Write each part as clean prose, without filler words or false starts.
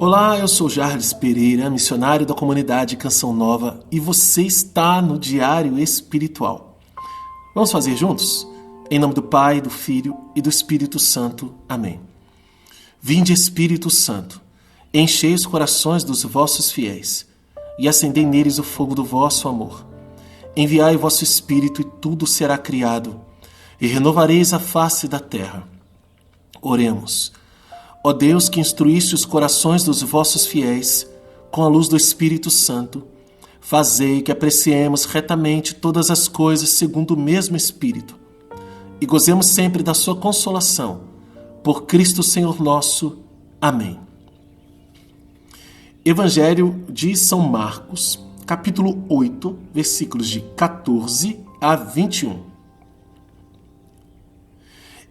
Olá, eu sou Jarles Pereira, missionário da comunidade Canção Nova, e você está no Diário Espiritual. Vamos fazer juntos? Em nome do Pai, do Filho e do Espírito Santo. Amém. Vinde, Espírito Santo, enchei os corações dos vossos fiéis e acendei neles o fogo do vosso amor. Enviai o vosso Espírito e tudo será criado, e renovareis a face da terra. Oremos. Ó Deus, que instruíste os corações dos vossos fiéis com a luz do Espírito Santo, fazei que apreciemos retamente todas as coisas segundo o mesmo Espírito e gozemos sempre da sua consolação. Por Cristo Senhor nosso. Amém. Evangelho de São Marcos, capítulo 8, versículos de 14 a 21.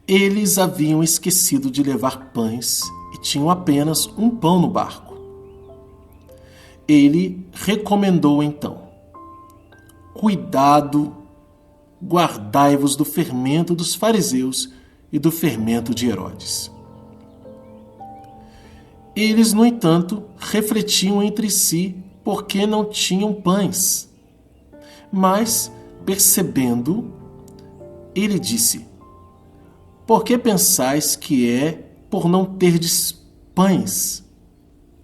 Eles haviam esquecido de levar pães e tinham apenas um pão no barco. Ele recomendou então: cuidado, guardai-vos do fermento dos fariseus e do fermento de Herodes. Eles, no entanto, refletiam entre si porque não tinham pães. Mas, percebendo, ele disse: por que pensais que é por não terdes pães?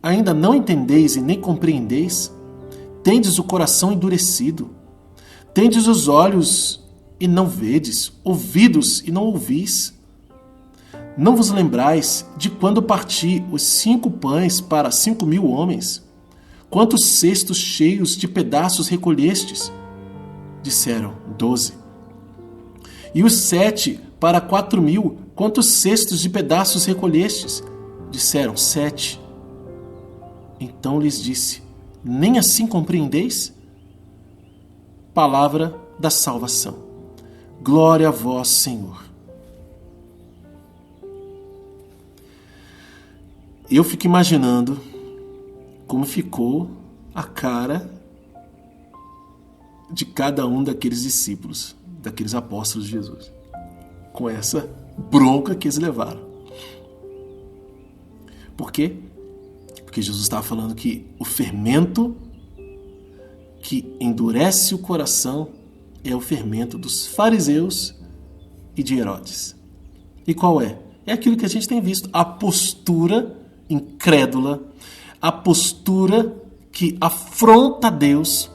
Ainda não entendeis e nem compreendeis? Tendes o coração endurecido? Tendes os olhos e não vedes, ouvidos e não ouvis? Não vos lembrais de quando parti os 5 pães para 5.000 homens? Quantos cestos cheios de pedaços recolhestes? Disseram: 12. E os 7 para 4.000, quantos cestos de pedaços recolhestes? Disseram: 7. Então lhes disse: nem assim compreendeis? Palavra da salvação. Glória a vós, Senhor. Eu fico imaginando como ficou a cara de cada um daqueles discípulos, daqueles apóstolos de Jesus, com essa bronca que eles levaram. Por quê? Porque Jesus estava falando que o fermento que endurece o coração é o fermento dos fariseus e de Herodes. E qual é? É aquilo que a gente tem visto, a postura incrédula, a postura que afronta Deus,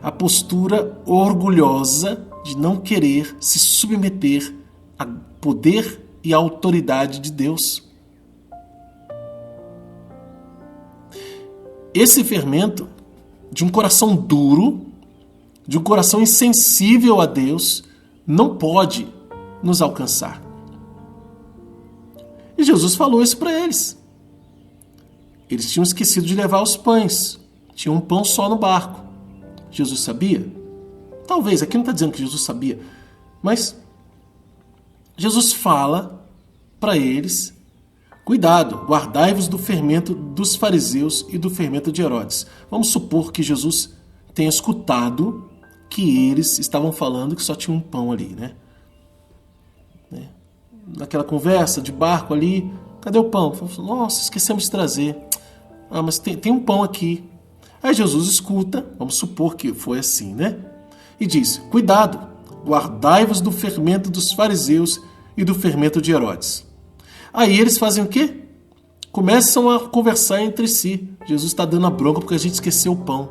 a postura orgulhosa de não querer se submeter ao poder e à autoridade de Deus. Esse fermento de um coração duro, de um coração insensível a Deus, não pode nos alcançar. E Jesus falou isso para eles. Eles tinham esquecido de levar os pães. Tinha um pão só no barco. Jesus sabia? Talvez, aqui não está dizendo que Jesus sabia, mas Jesus fala para eles: cuidado, guardai-vos do fermento dos fariseus e do fermento de Herodes. Vamos supor que Jesus tenha escutado que eles estavam falando que só tinha um pão ali, né? Naquela conversa de barco ali, cadê o pão? Nossa, esquecemos de trazer. Ah, mas tem um pão aqui. Aí Jesus escuta, vamos supor que foi assim, né? E diz: cuidado, guardai-vos do fermento dos fariseus e do fermento de Herodes. Aí eles fazem o quê? Começam a conversar entre si. Jesus está dando a bronca porque a gente esqueceu o pão.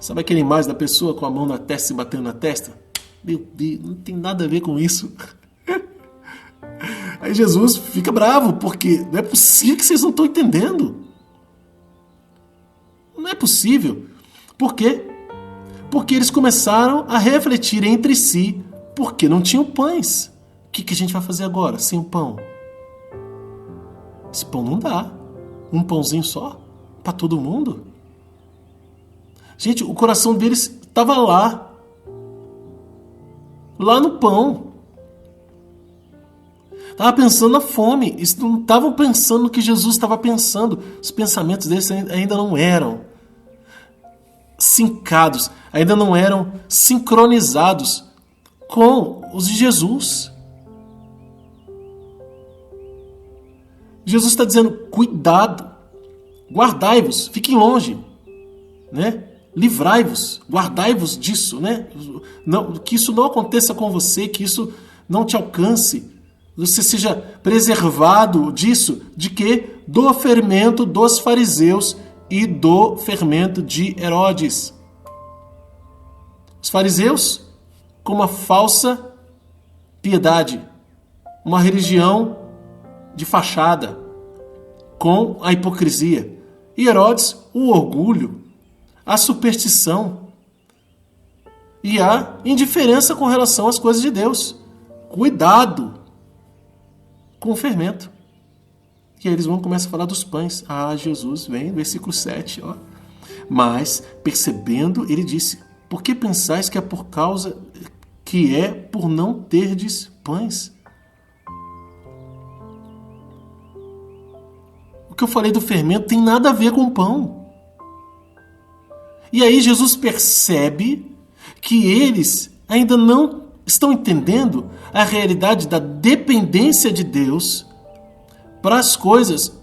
Sabe aquela imagem da pessoa com a mão na testa e batendo na testa? Meu Deus, não tem nada a ver com isso. Aí Jesus fica bravo, porque não é possível que vocês não estão entendendo. Não é possível. Por quê? Porque eles começaram a refletir entre si, porque não tinham pães. O que a gente vai fazer agora sem o pão? Esse pão não dá. Um pãozinho só? Para todo mundo? Gente, o coração deles estava lá. Lá no pão. Estava pensando na fome. Eles não estavam pensando no que Jesus estava pensando. Os pensamentos deles ainda não eram sincados, ainda não eram sincronizados com os de Jesus. Jesus está dizendo, cuidado, guardai-vos, fiquem longe, né? Livrai-vos, guardai-vos disso, né? Não, que isso não aconteça com você, que isso não te alcance, você seja preservado disso, de quê? Do fermento dos fariseus e do fermento de Herodes. Os fariseus com uma falsa piedade, uma religião de fachada, com a hipocrisia. E Herodes, o orgulho, a superstição e a indiferença com relação às coisas de Deus. Cuidado com o fermento. E aí eles vão começar a falar dos pães. Ah, Jesus vem, versículo 7. Ó. Mas, percebendo, ele disse, por que pensais que é por causa que é por não terdes pães? O que eu falei do fermento tem nada a ver com pão. E aí Jesus percebe que eles ainda não estão entendendo a realidade da dependência de Deus para as coisas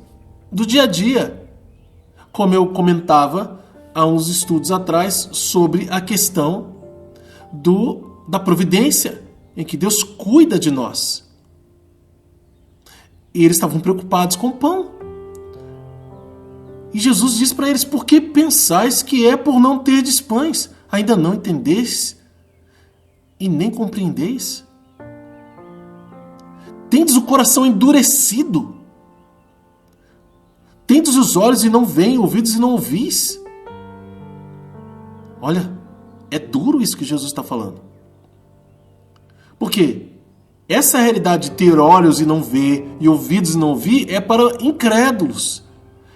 do dia a dia. Como eu comentava há uns estudos atrás sobre a questão da providência, em que Deus cuida de nós. E eles estavam preocupados com o pão. E Jesus diz para eles, por que pensais que é por não terdes pães? Ainda não entendeis? E nem compreendeis? Tendes o coração endurecido? Tendes os olhos e não veem, ouvidos e não ouvis? Olha, é duro isso que Jesus está falando. Porque essa realidade de ter olhos e não ver, e ouvidos e não ouvir, é para incrédulos.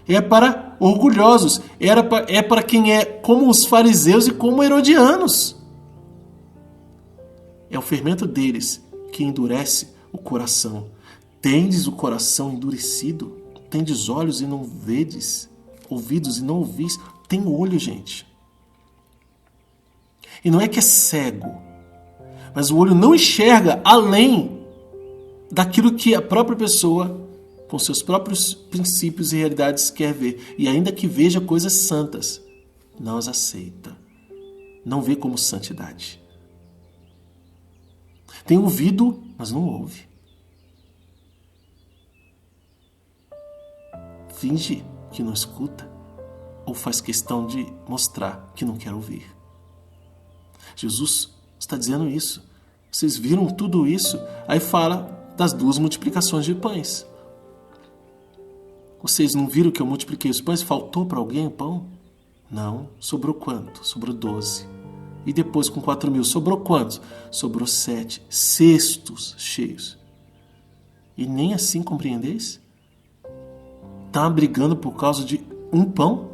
É para orgulhosos. É para quem é como os fariseus e como herodianos. É o fermento deles que endurece o coração. Tendes o coração endurecido? Tendes olhos e não vedes? Ouvidos e não ouvis? Tem olho, gente. E não é que é cego, mas o olho não enxerga além daquilo que a própria pessoa, com seus próprios princípios e realidades, quer ver. E ainda que veja coisas santas, não as aceita. Não vê como santidade. Tem ouvido, mas não ouve. Finge que não escuta ou faz questão de mostrar que não quer ouvir. Jesus está dizendo isso. Vocês viram tudo isso? Aí fala das 2 multiplicações de pães. Vocês não viram que eu multipliquei os pães? Faltou para alguém o pão? Não. Sobrou quanto? Sobrou 12. E depois com 4.000, sobrou quantos? Sobrou 7 cestos cheios. E nem assim compreendeis? Está brigando por causa de um pão?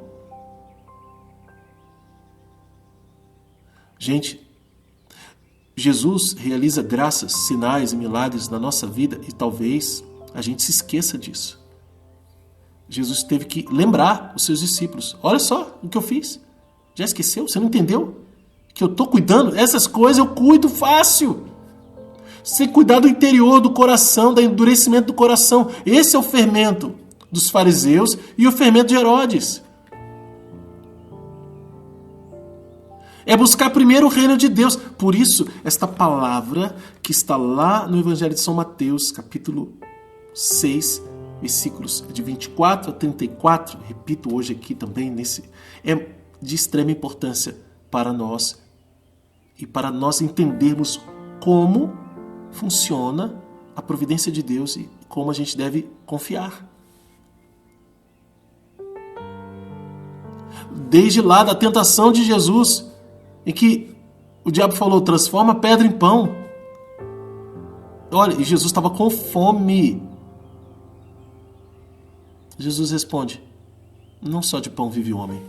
Gente, Jesus realiza graças, sinais e milagres na nossa vida e talvez a gente se esqueça disso. Jesus teve que lembrar os seus discípulos. Olha só o que eu fiz. Já esqueceu? Você não entendeu? Que eu estou cuidando? Essas coisas eu cuido fácil. Você cuidar do interior do coração, do endurecimento do coração. Esse é o fermento dos fariseus e o fermento de Herodes. É buscar primeiro o reino de Deus. Por isso, esta palavra que está lá no Evangelho de São Mateus, capítulo 6, versículos de 24 a 34, repito hoje aqui também, é de extrema importância para nós e para nós entendermos como funciona a providência de Deus e como a gente deve confiar. Desde lá da tentação de Jesus, em que o diabo falou, transforma a pedra em pão. Olha, e Jesus estava com fome. Jesus responde, não só de pão vive o homem,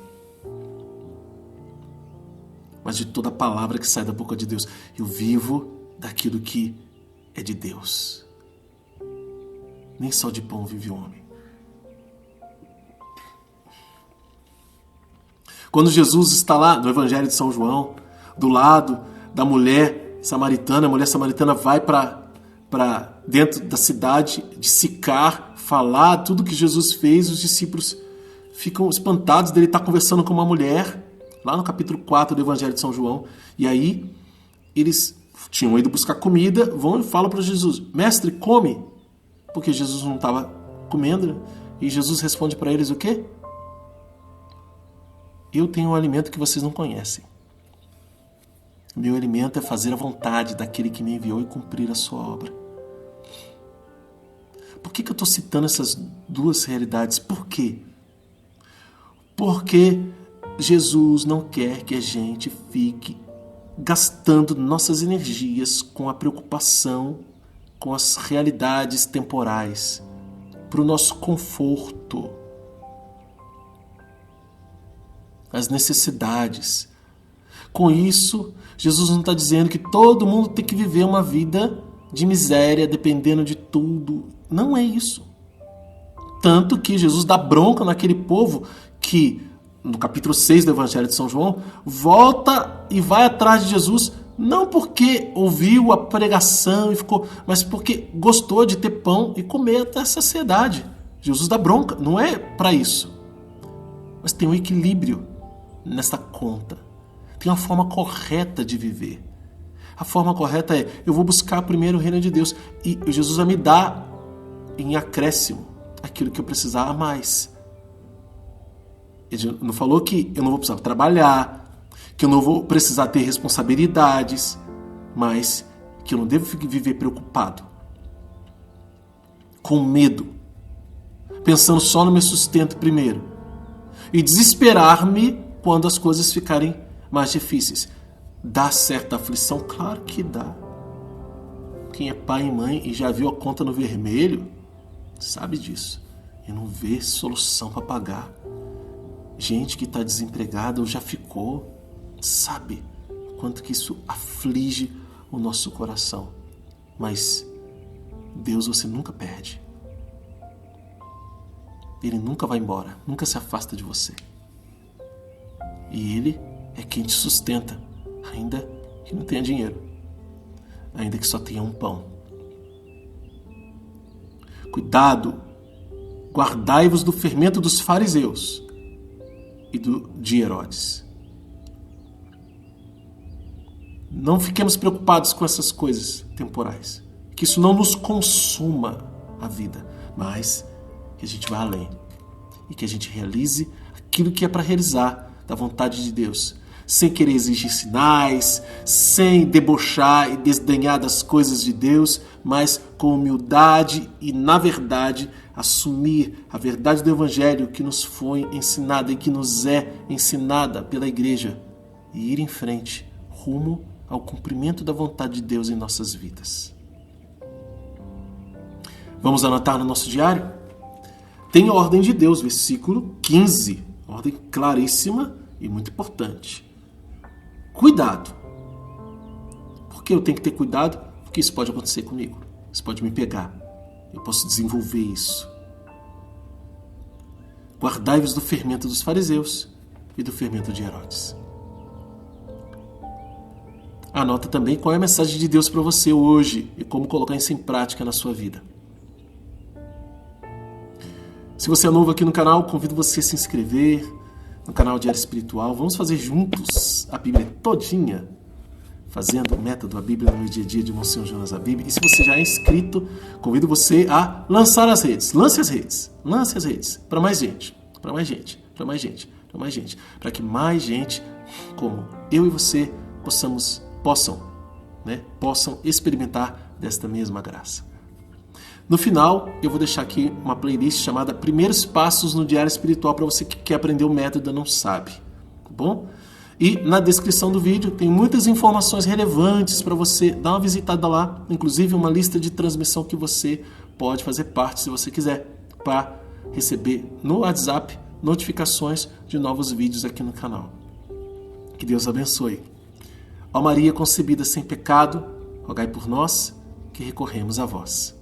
mas de toda a palavra que sai da boca de Deus. Eu vivo daquilo que é de Deus. Nem só de pão vive o homem. Quando Jesus está lá no Evangelho de São João, do lado da mulher samaritana, a mulher samaritana vai para dentro da cidade de Sicar, falar tudo que Jesus fez, os discípulos ficam espantados dele estar conversando com uma mulher, lá no capítulo 4 do Evangelho de São João. E aí, eles tinham ido buscar comida, vão e falam para Jesus: mestre, come, porque Jesus não estava comendo. E Jesus responde para eles o quê? Eu tenho um alimento que vocês não conhecem. Meu alimento é fazer a vontade daquele que me enviou e cumprir a sua obra. Por que eu estou citando essas duas realidades? Por quê? Porque Jesus não quer que a gente fique gastando nossas energias com a preocupação com as realidades temporais, para o nosso conforto, as necessidades. Com isso, Jesus não está dizendo que todo mundo tem que viver uma vida de miséria, dependendo de tudo. Não é isso. Tanto que Jesus dá bronca naquele povo que, no capítulo 6 do Evangelho de São João, volta e vai atrás de Jesus, não porque ouviu a pregação e ficou, mas porque gostou de ter pão e comer até a saciedade. Jesus dá bronca, não é para isso. Mas tem um equilíbrio nessa conta. Tem uma forma correta de viver. A forma correta é: eu vou buscar primeiro o reino de Deus e Jesus vai me dar em acréscimo aquilo que eu precisar a mais. Ele não falou que eu não vou precisar trabalhar, que eu não vou precisar ter responsabilidades, mas que eu não devo viver preocupado, com medo, pensando só no meu sustento primeiro e desesperar-me quando as coisas ficarem mais difíceis. Dá certa aflição? Claro que dá. Quem é pai e mãe e já viu a conta no vermelho sabe disso e não vê solução para pagar. Gente que está desempregada ou já ficou sabe quanto que isso aflige o nosso coração. Mas Deus você nunca perde. Ele nunca vai embora, nunca se afasta de você. E Ele é quem te sustenta, ainda que não tenha dinheiro, ainda que só tenha um pão. Cuidado, guardai-vos do fermento dos fariseus e de Herodes. Não fiquemos preocupados com essas coisas temporais, que isso não nos consuma a vida, mas que a gente vá além e que a gente realize aquilo que é para realizar da vontade de Deus, sem querer exigir sinais, sem debochar e desdenhar das coisas de Deus, mas com humildade e, na verdade, assumir a verdade do Evangelho que nos foi ensinada e que nos é ensinada pela Igreja e ir em frente, rumo ao cumprimento da vontade de Deus em nossas vidas. Vamos anotar no nosso diário? Tem a ordem de Deus, versículo 15, ordem claríssima e muito importante. Cuidado. Por que eu tenho que ter cuidado? Porque isso pode acontecer comigo. Isso pode me pegar. Eu posso desenvolver isso. Guardai-vos do fermento dos fariseus e do fermento de Herodes. Anota também qual é a mensagem de Deus para você hoje e como colocar isso em prática na sua vida. Se você é novo aqui no canal, convido você a se inscrever no canal Diário Espiritual. Vamos fazer juntos a Bíblia todinha, fazendo o método A Bíblia no meu dia a dia de Monsenhor Jonas Abib. E se você já é inscrito, convido você a lançar as redes. Lance as redes para mais gente, para que mais gente como eu e você possam experimentar desta mesma graça. No final, eu vou deixar aqui uma playlist chamada Primeiros Passos no Diário Espiritual para você que quer aprender o método e não sabe, tá bom? E na descrição do vídeo tem muitas informações relevantes para você dar uma visitada lá, inclusive uma lista de transmissão que você pode fazer parte, se você quiser, para receber no WhatsApp notificações de novos vídeos aqui no canal. Que Deus abençoe. Ó Maria concebida sem pecado, rogai por nós que recorremos a vós.